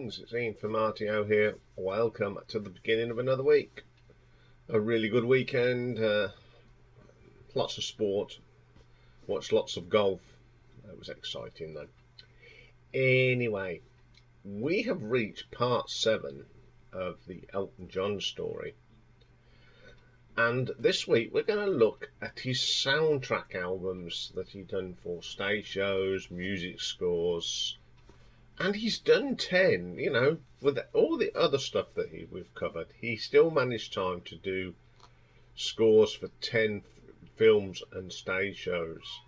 things. It's Iain from RTO here. Welcome to the beginning of another week. A really good weekend. Lots of sport. Watched lots of golf. It was exciting though. Anyway, we have reached part 7 of the Elton John story. And this week we're going to look at his soundtrack albums that he's done for stage shows, music scores. And he's done 10, you know, with all the other stuff that we've covered. He still managed time to do scores for 10 films and stage shows.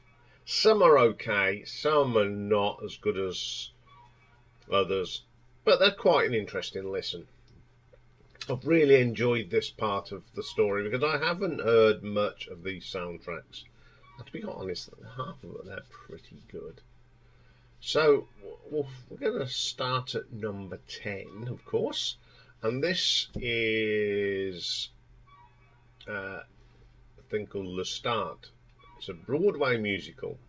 Some are okay, some are not as good as others, but they're quite an interesting listen. I've really enjoyed this part of the story because I haven't heard much of these soundtracks. And to be honest, half of them, they're pretty good. So we're going to start at number 10, of course, and this is a thing called Lestat. It's a Broadway musical,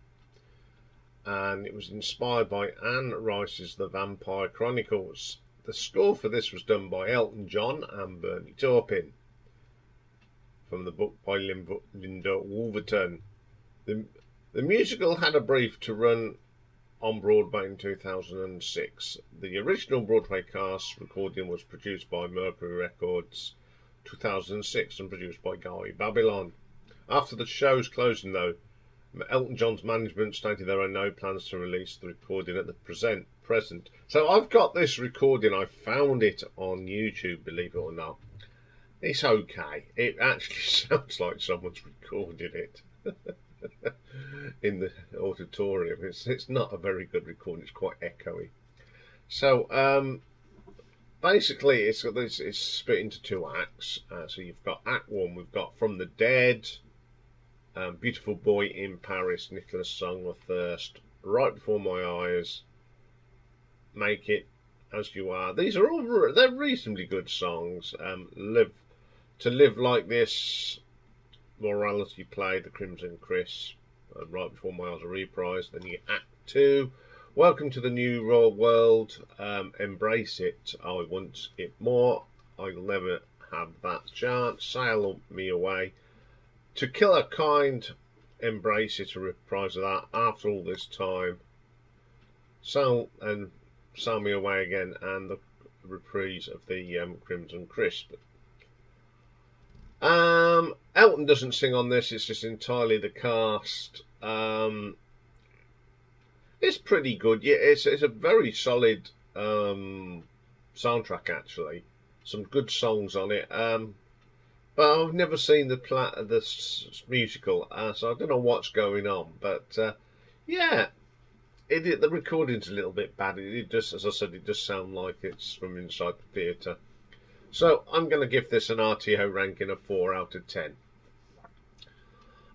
and it was inspired by Anne Rice's The Vampire Chronicles. The score for this was done by Elton John and Bernie Taupin, from the book by Linda Wolverton. The musical had a brief to run on Broadway in 2006. The original Broadway cast recording was produced by Mercury Records 2006 and produced by Guy Babylon. After the show's closing though, Elton John's management stated there are no plans to release the recording at the present. So I've got this recording, I found it on YouTube, believe it or not. It's okay. It actually sounds like someone's recorded it. In the auditorium. It's not a very good recording. It's quite echoey. So basically it's split into 2 acts. So you've got Act 1, we've got From the Dead, Beautiful Boy in Paris, Nicholas Song of Thirst, Right Before My Eyes, Make It As You Are. These are all, they're reasonably good songs. To Live Like This, Morality Play, The Crimson Crisp, Right Before My Eyes, a reprise. Then you get Act 2, Welcome to the New Royal World, Embrace It, I Want It More, I'll Never Have That Chance, Sail Me Away, To Kill a Kind, Embrace It, a reprise of that, After All This Time, Sail Me Away again, and the reprise of the Crimson Crisp. Elton doesn't sing on this, it's just entirely the cast. It's pretty good. Yeah, it's a very solid soundtrack actually. Some good songs on it. But I've never seen the musical, so I don't know what's going on. But yeah, the recording's a little bit bad. It just, as I said, it does sound like it's from inside the theatre. So I'm going to give this an RTO ranking of 4 out of 10.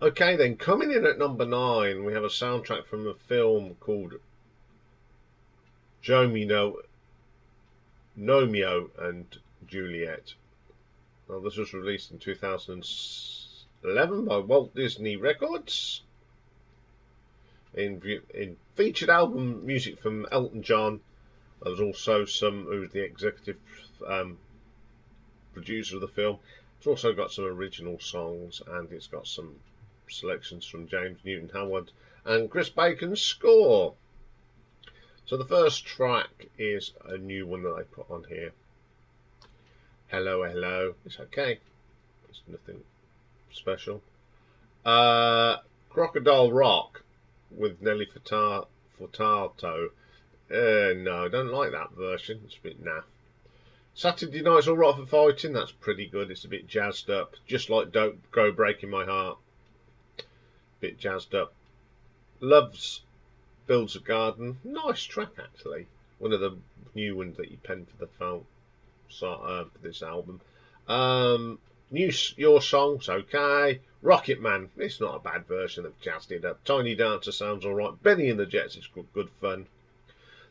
Okay then, coming in at number 9, we have a soundtrack from a film called Gnomeo and Juliet. Now, this was released in 2011 by Walt Disney Records. In featured album music from Elton John. There was also who was the executive producer of the film. It's also got some original songs, and it's got some selections from James Newton Howard and Chris Bacon's score. So the first track is a new one that I put on here. Hello, Hello. It's okay. It's nothing special. Crocodile Rock with Nelly Furtado. No, I don't like that version. It's a bit naff. Saturday Night's Alright for Fighting. That's pretty good. It's a bit jazzed up. Just like Don't Go Breaking My Heart. Bit jazzed up. Loves Builds a Garden. Nice track actually. One of the new ones that he penned for the film. For this album. Your Song's okay. Rocketman. It's not a bad version. They've jazzed it up. Tiny Dancer sounds alright. Benny and the Jets is good fun.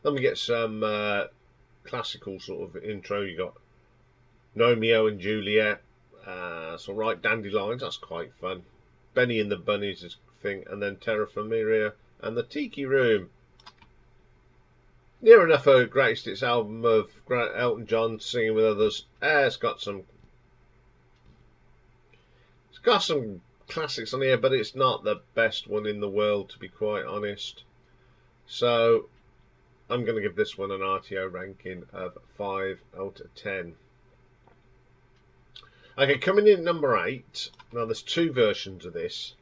Then we get some classical sort of intro. You got Gnomeo and Juliet. It's alright. Dandelions. That's quite fun. Benny and the Bunnies is a thing. And then Terra Familia and the Tiki Room. near enough a greatest hits album of Elton John singing with others. It's got some classics on here, but it's not the best one in the world, to be quite honest. So I'm going to give this one an RTO ranking of 5 out of 10. Okay, coming in at number 8. Now there's two versions of this.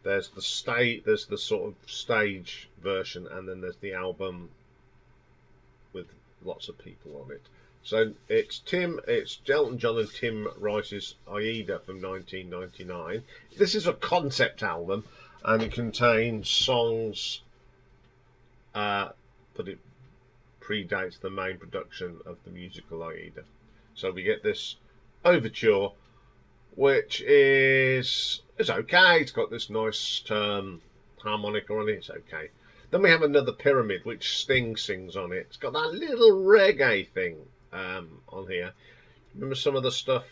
There's the sort of stage version, and then there's the album with lots of people on it. So it's Elton John and Tim Rice's Aida from 1999. This is a concept album, and it contains songs, but it predates the main production of the musical Aida. So we get this overture, which is okay. It's got this nice harmonica on it. It's okay. Then we have another pyramid, which Sting sings on it. It's got that little reggae thing on here. Remember some of the stuff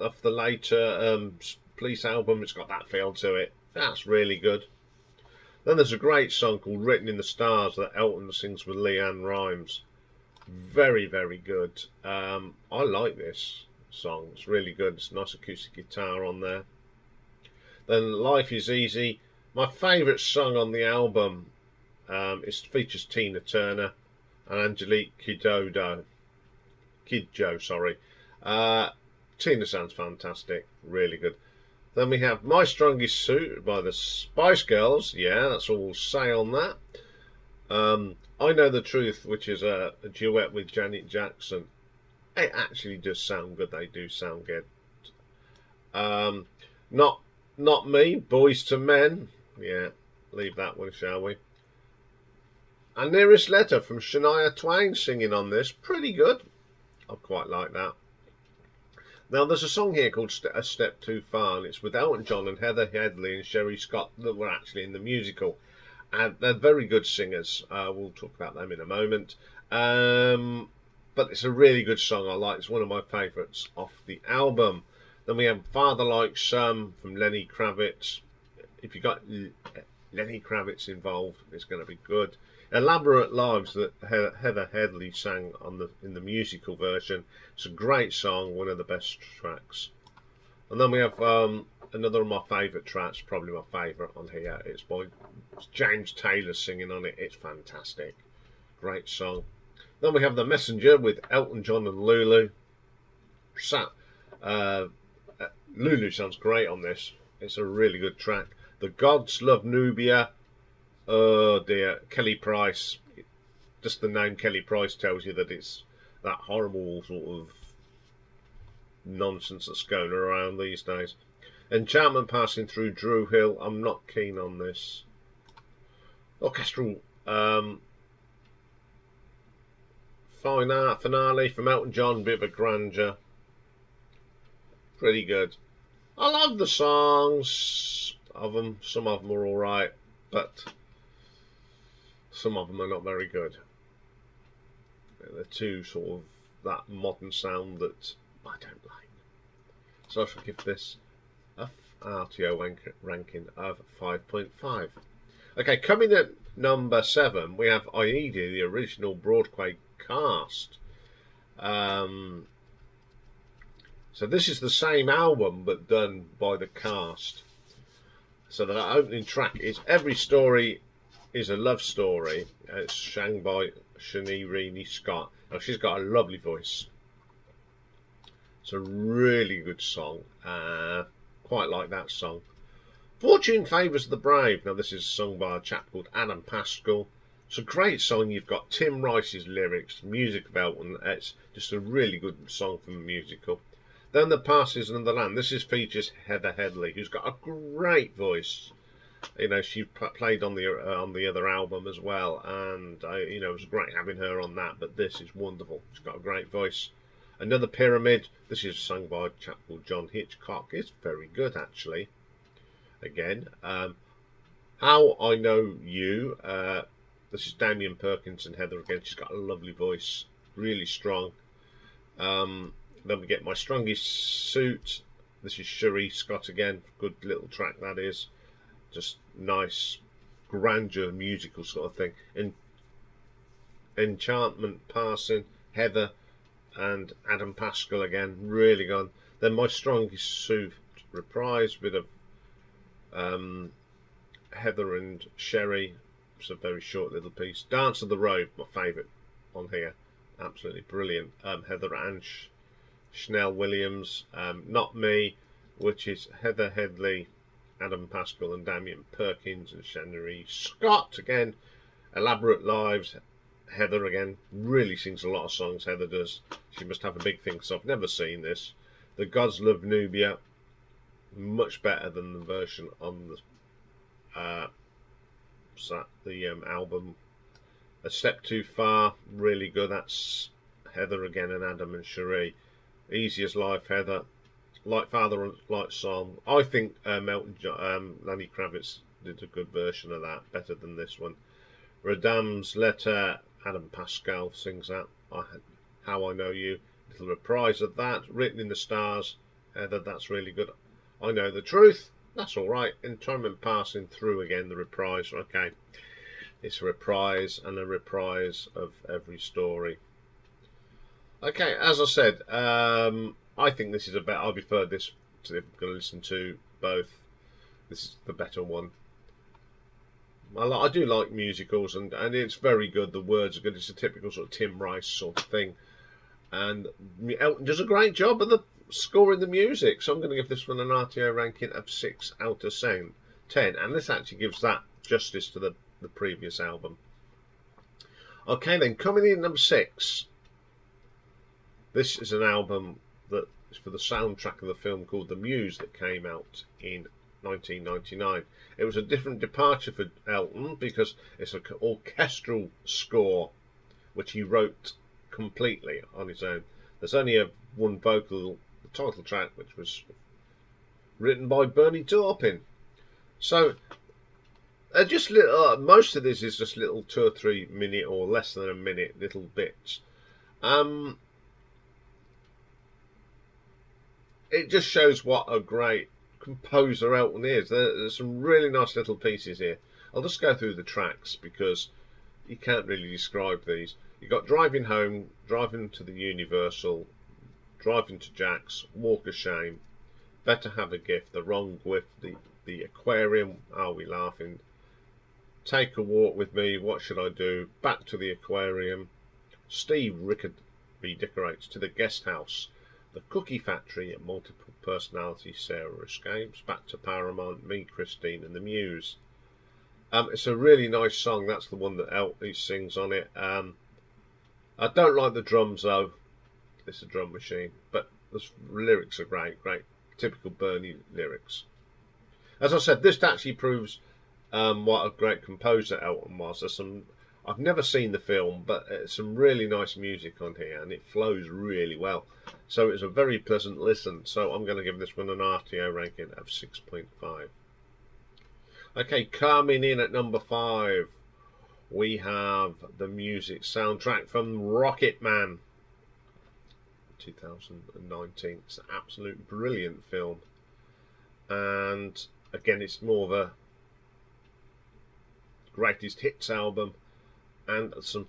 off the later Police album? It's got that feel to it. That's really good. Then there's a great song called Written in the Stars that Elton sings with Leanne Rimes. Very, very good. I like this song. It's really good. It's a nice acoustic guitar on there. Then Life is Easy. My favourite song on the album features Tina Turner and Angelique Kidjo. Tina sounds fantastic. Really good. Then we have My Strongest Suit by the Spice Girls. Yeah, that's all we'll say on that. I Know the Truth, which is a duet with Janet Jackson. It actually does sound good. They do sound good. Not Me, Boys to Men. Yeah, leave that one, shall we? And Nearest Letter from Shania Twain singing on this. Pretty good. I quite like that. Now, there's a song here called A Step Too Far, and it's with Elton John and Heather Headley and Sherry Scott that were actually in the musical. And they're very good singers. We'll talk about them in a moment. But it's a really good song. I like it. It's one of my favourites off the album. Then we have Father Like Son from Lenny Kravitz. If you got Lenny Kravitz involved, it's going to be good. Elaborate Lives that Heather Headley sang in the musical version. It's a great song, one of the best tracks. And then we have another of my favourite tracks, probably my favourite on here. It's James Taylor singing on it. It's fantastic. Great song. Then we have The Messenger with Elton John and Lulu. Lulu sounds great on this. It's a really good track. The Gods Love Nubia. Oh dear, Kelly Price. Just the name Kelly Price tells you that it's that horrible sort of nonsense that's going around these days. Enchantment Passing Through Drew Hill. I'm not keen on this. Orchestral finale from Elton John. Bit of a grandeur. Pretty good. I love the songs of them. Some of them are alright, but some of them are not very good. They're too sort of that modern sound that I don't like. So I shall give this a RTO ranking of 5.5. Okay, coming at number 7, we have Aida, the original Broadway cast. So this is the same album but done by the cast. So the opening track is Every Story is a Love Story. It's sang by Shani Reaney Scott. Now she's got a lovely voice. It's a really good song. Quite like that song. Fortune Favours the Brave. Now this is sung by a chap called Adam Pascal. It's a great song. You've got Tim Rice's lyrics, music of Elton. It's just a really good song from the musical. Then The Passes and the Land. This features Heather Headley, who's got a great voice. You know, she played on the other album as well, and you know, it was great having her on that. But this is wonderful. She's got a great voice. Another Pyramid. This is sung by a chap called John Hitchcock. It's very good, actually. Again, How I Know You. This is Damien Perkins and Heather again. She's got a lovely voice, really strong. Then we get My Strongest Suit. This is Sherry Scott again. Good little track that is. Just nice, grandeur musical sort of thing. Enchantment passing, Heather and Adam Pascal again, really gone. Then My Strongest Suit reprise, bit of Heather and Sherry. It's a very short little piece. Dance of the Road, my favourite on here, absolutely brilliant. Heather and Schnell Williams. Not Me, which is Heather Headley, Adam Pascal and Damien Perkins and Shannery Scott again. Elaborate Lives, Heather again, really sings a lot of songs, Heather does. She must have a big thing, so I've never seen this. The Gods Love Nubia, much better than the version on the album. A Step Too Far, really good. That's Heather again and Adam and Cherie. Easy as Life, Heather. Like Father, Like Son. I think Elton John, Lenny Kravitz did a good version of that, better than this one. Radam's Letter, Adam Pascal sings that. How I Know You, little reprise of that. Written in the Stars, Heather, that's really good. I Know the Truth, that's alright. Entombment Passing Through again, the reprise. Okay, it's a reprise and a reprise of every story. Okay, as I said, I think this is I prefer this to if I'm going to listen to both. This is the better one. I do like musicals, and it's very good. The words are good. It's a typical sort of Tim Rice sort of thing. And Elton does a great job of the scoring the music. So I'm going to give this one an RTO ranking of 6 out of 10. And this actually gives that justice to the previous album. Okay then, coming in at number 6. This is an album that is for the soundtrack of the film called The Muse that came out in 1999. It was a different departure for Elton because it's an orchestral score which he wrote completely on his own. There's only one vocal, the title track, which was written by Bernie Taupin. So just little, most of this is just little 2 or 3 minute or less than a minute little bits. It just shows what a great composer Elton is. There's some really nice little pieces here. I'll just go through the tracks because you can't really describe these. You've got Driving Home, Driving to the Universal, Driving to Jack's, Walk of Shame, Better Have a Gift, The Wrong Whiff, the Aquarium, Are We Laughing, Take a Walk with Me, What Should I Do, Back to the Aquarium, Steve Rickard redecorates, To the Guest House, The Cookie Factory, Multiple Personality, Sarah Escapes, Back to Paramount, Me, Christine and the Muse. It's a really nice song. That's the one that Elton sings on it. I don't like the drums though. It's a drum machine, but the lyrics are great, typical Bernie lyrics. As I said, this actually proves what a great composer Elton was. I've never seen the film, but it's some really nice music on here, and it flows really well. So it's a very pleasant listen. So I'm going to give this one an RTO ranking of 6.5. Okay, coming in at number 5, we have the music soundtrack from Rocketman, 2019. It's an absolute brilliant film, and again, it's more of a greatest hits album, and some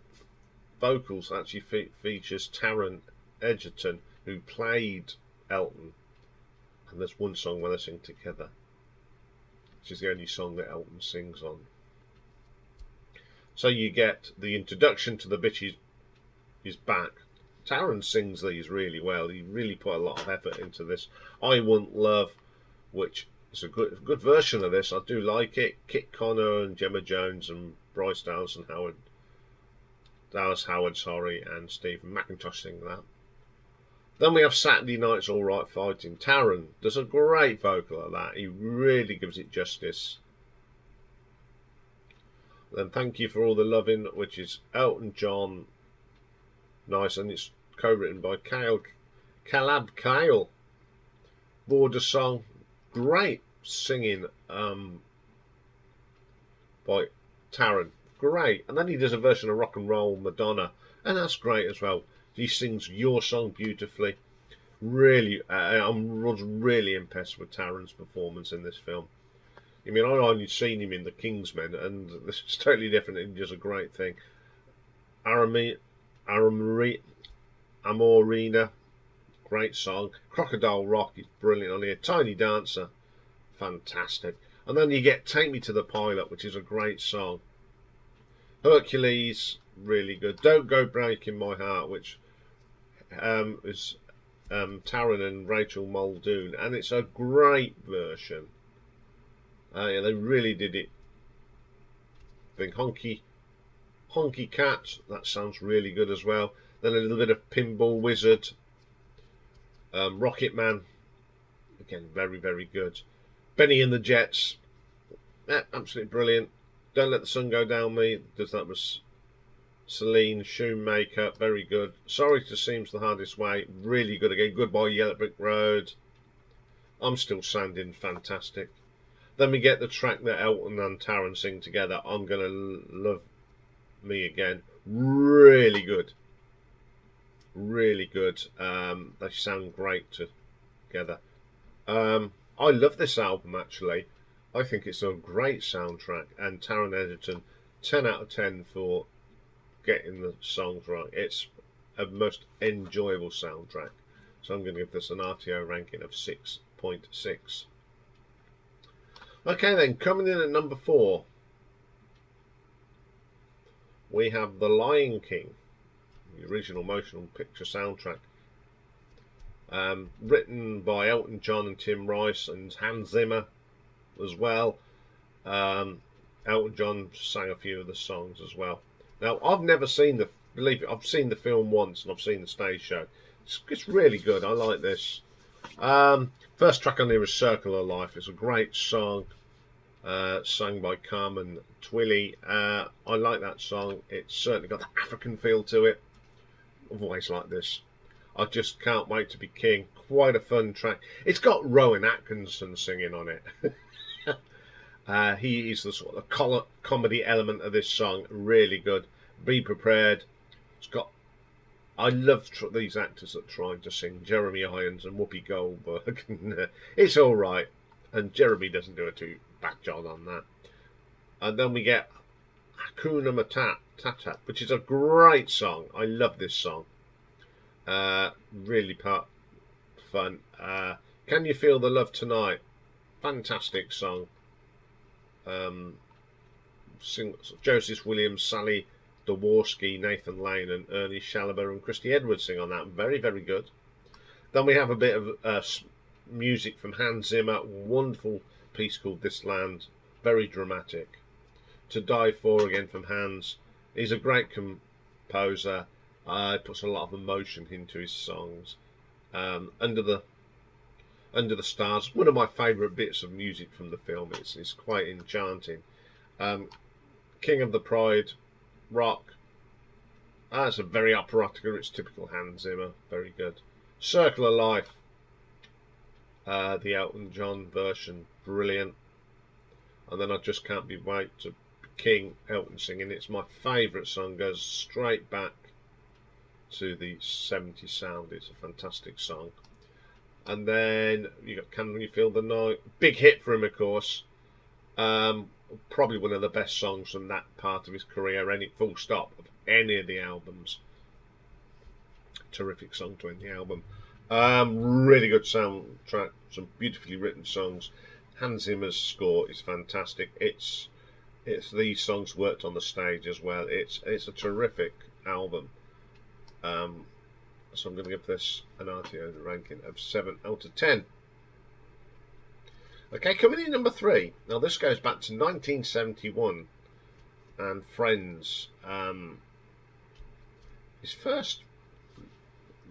vocals actually features Taron Egerton, who played Elton, and there's one song where they sing together, which is the only song that Elton sings on. So you get the introduction to The Bitch Is Back. Taron sings these really well. He really put a lot of effort into this. I Want Love, which is a good version of this. I do like it. Kit Connor and Gemma Jones and Bryce Dallas Howard, and Stephen McIntosh sing that. Then we have Saturday Night's All Right Fighting. Taron does a great vocal of that. He really gives it justice. Then Thank You for All the Loving, which is Elton John. Nice, and it's co-written by Caleb Kyle. Border Song, great singing by Taron. Great. And then he does a version of Rock and Roll Madonna, and that's great as well. He sings Your Song beautifully. Really, I was really impressed with Taron's performance in this film. I mean, I've only seen him in the Kingsmen, and this is totally different and just a great thing. Aramari, Amorina, great song. Crocodile Rock is brilliant on here. Tiny Dancer, fantastic. And then you get Take Me to the Pilot, which is a great song. Hercules, really good. Don't Go Breaking My Heart, which is Taron and Rachel Muldoon, and it's a great version. Yeah, they really did it. I think Honky Cat, that sounds really good as well. Then a little bit of Pinball Wizard, Rocketman, again very very good. Benny and the Jets, yeah, absolutely brilliant. Don't Let the Sun Go Down Me, because that was Celine. Shoemaker, very good. Sorry to Seems the Hardest Way, really good again. Goodbye Yellow Brick Road, I'm Still Standing, fantastic. Then we get the track that Elton and Taron sing together, I'm Gonna Love Me Again, really good, really good. They sound great together. I love this album actually. I think it's a great soundtrack, and Taron Egerton, 10 out of 10 for getting the songs right. It's a most enjoyable soundtrack. So I'm going to give this an RTO ranking of 6.6. Okay then, coming in at number 4, we have The Lion King, the original motion picture soundtrack. Written by Elton John and Tim Rice and Hans Zimmer as well. Elton John sang a few of the songs as well. Now, I've never seen I've seen the film once and I've seen the stage show. It's really good. I like this. First track on here is Circle of Life. It's a great song, sung by Carmen Twilly. I like that song. It's certainly got the African feel to it. I've always liked this. I Just Can't Wait to Be King. Quite a fun track. It's got Rowan Atkinson singing on it. He is the sort of comedy element of this song. Really good. Be Prepared. It's got. I love these actors that try to sing. Jeremy Irons and Whoopi Goldberg. It's all right, and Jeremy doesn't do a too bad job on that. And then we get Hakuna Matata, which is a great song. I love this song. Really fun. Can You Feel the Love Tonight? Fantastic song. Joseph Williams, Sally Dworsky, Nathan Lane and Ernie Shalaber and Christy Edwards sing on that. Very, very good. Then we have a bit of music from Hans Zimmer. Wonderful piece called This Land. Very dramatic. To Die For again from Hans. He's a great composer. Puts a lot of emotion into his songs. Under the Stars, one of my favourite bits of music from the film. It's quite enchanting. King of the Pride, Rock. That's a very operatica. It's typical Hans Zimmer. Very good. Circle of Life. The Elton John version, brilliant. And then I Just Can't Be Wait to King, Elton singing. It's my favourite song. Goes straight back to the 70s sound. It's a fantastic song. And then you got Can You Feel the Night? Big hit for him, of course. Probably one of the best songs from that part of his career, any full stop of any of the albums. Terrific song to end the album. Really good soundtrack, some beautifully written songs. Hans Zimmer's score is fantastic. It's these songs worked on the stage as well. It's a terrific album. So I'm going to give this an RTO ranking of 7 out of 10. Okay, coming in number 3. Now this goes back to 1971 and Friends. His first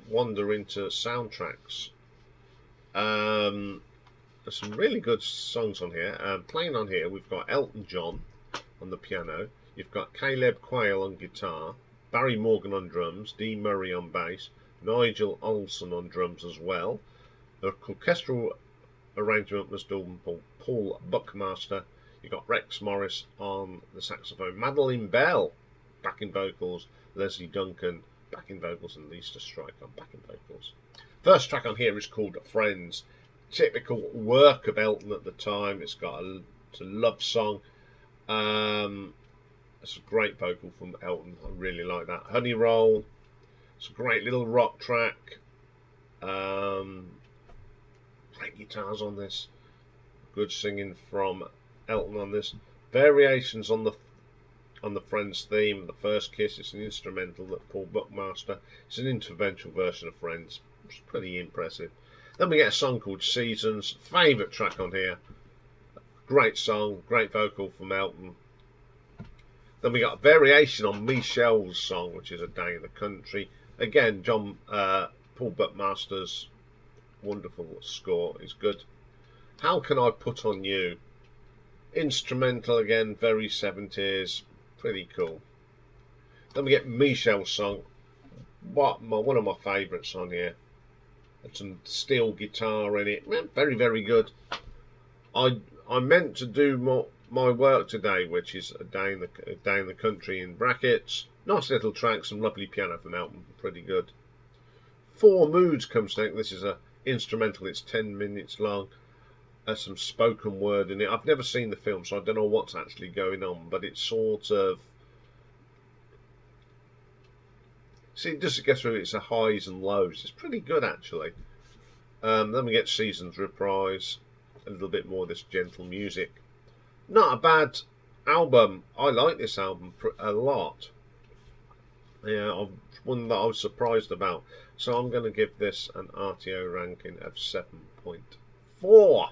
wander into soundtracks. There's some really good songs on here. Playing on here, we've got Elton John on the piano. You've got Caleb Quayle on guitar. Barry Morgan on drums. Dee Murray on bass. Nigel Olsson on drums as well. The orchestral arrangement was done by Paul Buckmaster. You've got Rex Morris on the saxophone. Madeline Bell, backing vocals. Leslie Duncan, backing vocals. And Lisa Strike on backing vocals. First track on here is called Friends. Typical work of Elton at the time. It's got a It's a love song. It's a great vocal from Elton. I really like that. Honey Roll. It's a great little rock track. Great guitars on this. Good singing from Elton on this. Variations on the Friends theme. The First Kiss. It's an instrumental that Paul Buckmaster. It's an interventional version of Friends. It's pretty impressive. Then we get a song called Seasons. Favourite track on here. Great song. Great vocal from Elton. Then we got a variation on Michelle's song, which is A Day in the Country. Again, Paul Buckmaster's wonderful score is good. How Can I Put on You? Instrumental again, very 70s, pretty cool. Then we get Michelle's song, one of my favourites on here. Had some steel guitar in it, very, very good. I meant to do my work today, which is a day in the country in brackets. Nice little track, some lovely piano from Elton, pretty good. Four Moods comes next. This is a instrumental. It's 10 minutes long. There's some spoken word in it. I've never seen the film, so I don't know what's actually going on, but it's sort of... See, just to get through, it's a highs and lows. It's pretty good, actually. Then we get Seasons Reprise. A little bit more of this gentle music. Not a bad album. I like this album a lot. Yeah, one that I was surprised about. So I'm going to give this an RTO ranking of 7.4.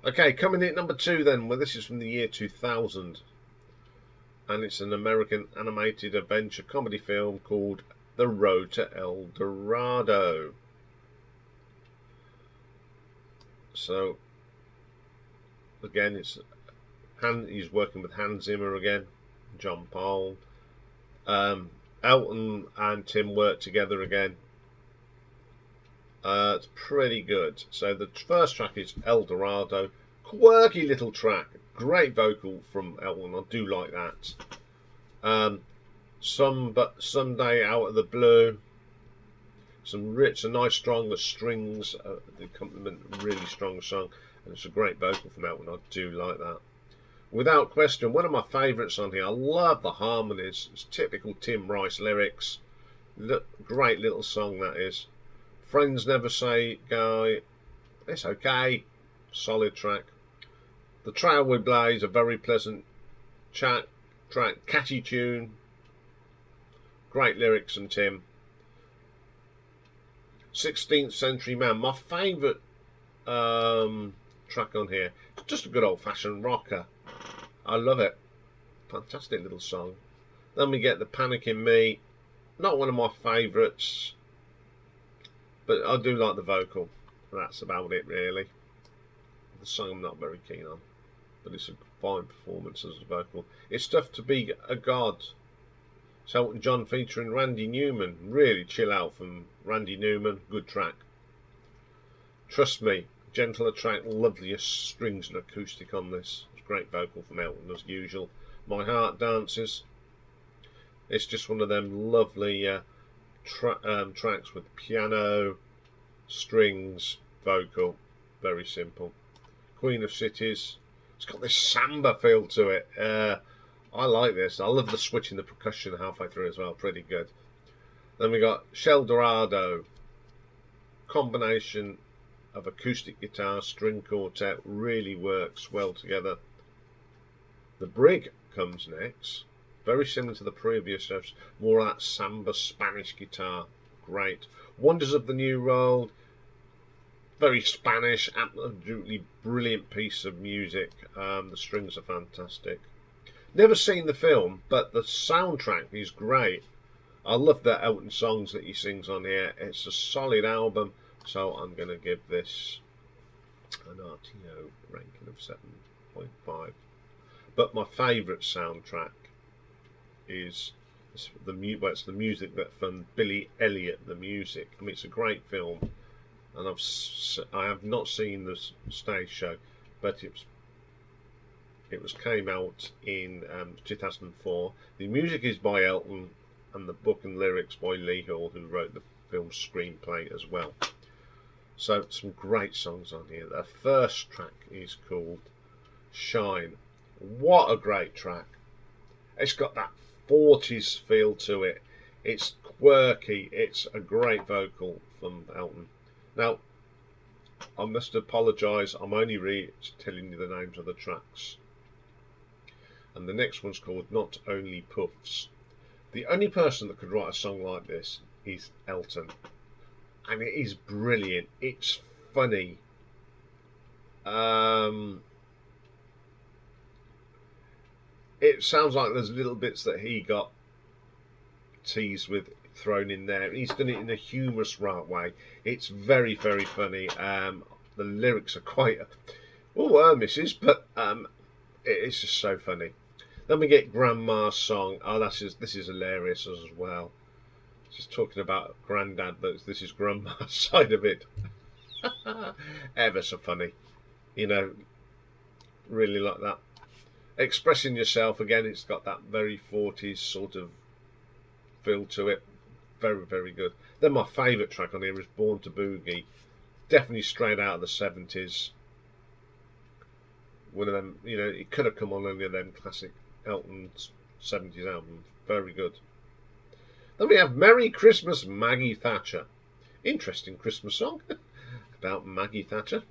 Okay, coming in at number 2 then. Well, this is from the year 2000. And it's an American animated adventure comedy film called The Road to El Dorado. So, again, he's working with Hans Zimmer again, John Paul. Elton and Tim work together again. It's pretty good. So the first track is El Dorado. Quirky little track. Great vocal from Elton. I do like that. Someday Out of the Blue. A nice strong strings. The accompaniment, really strong song. And it's a great vocal from Elton. I do like that. Without question, one of my favourites on here. I love the harmonies. It's typical Tim Rice lyrics. Great little song that is. Friends Never Say Guy. It's okay. Solid track. The Trailway Blaze, a very pleasant track. Catchy tune. Great lyrics from Tim. 16th Century Man. My favourite track on here. It's just a good old-fashioned rocker. I love it. Fantastic little song. Then we get The Panic in Me. Not one of my favourites, but I do like the vocal. That's about it, really. The song I'm not very keen on, but it's a fine performance as a vocal. It's Tough to Be a God. It's Elton John featuring Randy Newman. Really chill out from Randy Newman. Good track. Trust Me. Gentler track. Lovelier strings and acoustic on this. Great vocal from Elton as usual. My Heart Dances. It's just one of them lovely tracks with piano, strings, vocal. Very simple. Queen of Cities. It's got this samba feel to it. I like this. I love the switch in the percussion halfway through as well. Pretty good. Then we got Shell Dorado. Combination of acoustic guitar, string quartet. Really works well together. The Brig comes next. Very similar to the previous steps. More of that samba Spanish guitar. Great. Wonders of the New World. Very Spanish. Absolutely brilliant piece of music. The strings are fantastic. Never seen the film, but the soundtrack is great. I love the Elton songs that he sings on here. It's a solid album. So I'm going to give this an RTO ranking of 7.5. But my favourite soundtrack is the music that from Billy Elliot, the music. I mean, it's a great film, and I have not seen the stage show, but it came out in 2004. The music is by Elton, and the book and lyrics by Lee Hall, who wrote the film's screenplay as well. So some great songs on here. The first track is called Shine. What a great track. It's got that 40s feel to it. It's quirky. It's a great vocal from Elton. Now, I must apologise. I'm only telling you the names of the tracks. And the next one's called Not Only Puffs. The only person that could write a song like this is Elton. And it is brilliant. It's funny. It sounds like there's little bits that he got teased with thrown in there. He's done it in a humorous right way. It's very, very funny. The lyrics are quite misses, but it's just so funny. Then we get Grandma's song. Oh, this is hilarious as well. Just talking about Grandad, but this is Grandma's side of it. Ever so funny, you know. Really like that. Expressing Yourself again. It's got that very 40s sort of feel to it. Very, very good. Then my favourite track on here is Born to Boogie. Definitely straight out of the 70s. One of them, you know, it could have come on any of them classic Elton's 70s albums. Very good. Then we have Merry Christmas, Maggie Thatcher. Interesting Christmas song about Maggie Thatcher.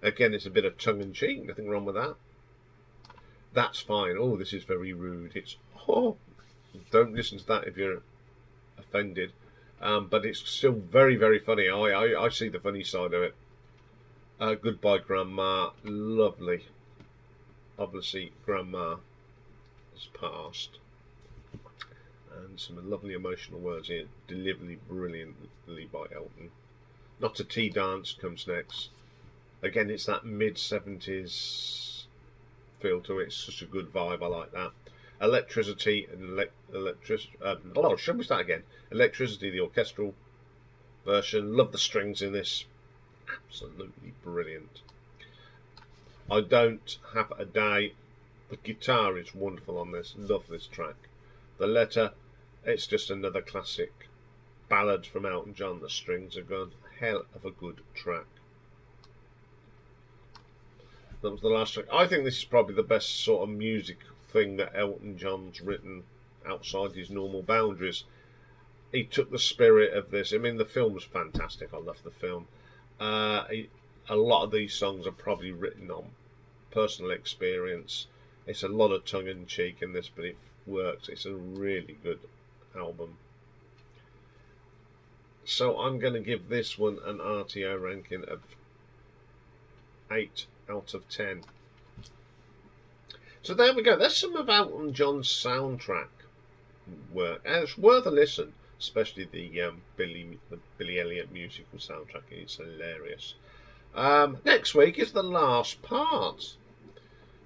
Again, it's a bit of tongue-in-cheek. Nothing wrong with that. That's fine. Oh, this is very rude. It's don't listen to that if you're offended. But it's still very, very funny. I see the funny side of it. Goodbye, Grandma. Lovely. Obviously, Grandma has passed. And some lovely emotional words here. Delivered brilliantly by Elton. Not a Tea Dance comes next. Again, it's that mid-70s feel to it. It's such a good vibe. I like that. Electricity and should we start again? Electricity, the orchestral version. Love the strings in this. Absolutely brilliant. I Don't Have a Day. The guitar is wonderful on this. Love this track. The Letter. It's just another classic ballad from Elton John. The strings are good. Hell of a good track. That was the last track. I think this is probably the best sort of music thing that Elton John's written outside his normal boundaries. He took the spirit of this. I mean, the film's fantastic. I love the film. A lot of these songs are probably written on personal experience. It's a lot of tongue-in-cheek in this, but it works. It's a really good album. So I'm going to give this one an RTO ranking of 8 out of 10. So there we go. That's some of Elton John's soundtrack work, and it's worth a listen, especially the Billy Elliot musical soundtrack. It's hilarious. Next week is the last part.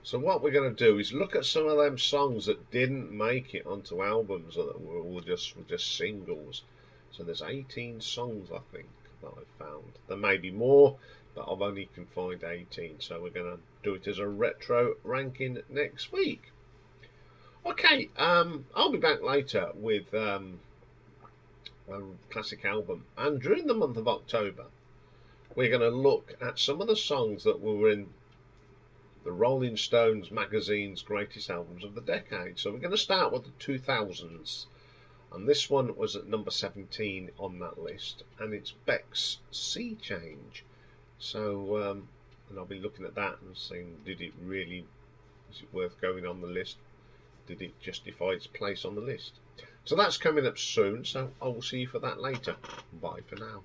So what we're going to do is look at some of them songs that didn't make it onto albums, or that were just singles. So there's 18 songs, I think, that I found. There may be more, but I've only can find 18. So we're going to do it as a retro ranking next week. Okay, I'll be back later with a classic album. And during the month of October, we're going to look at some of the songs that were in the Rolling Stones magazine's greatest albums of the decade. So we're going to start with the 2000s. And this one was at number 17 on that list. And it's Beck's Sea Change. So, and I'll be looking at that and saying, is it worth going on the list? Did it justify its place on the list? So that's coming up soon. So I will see you for that later. Bye for now.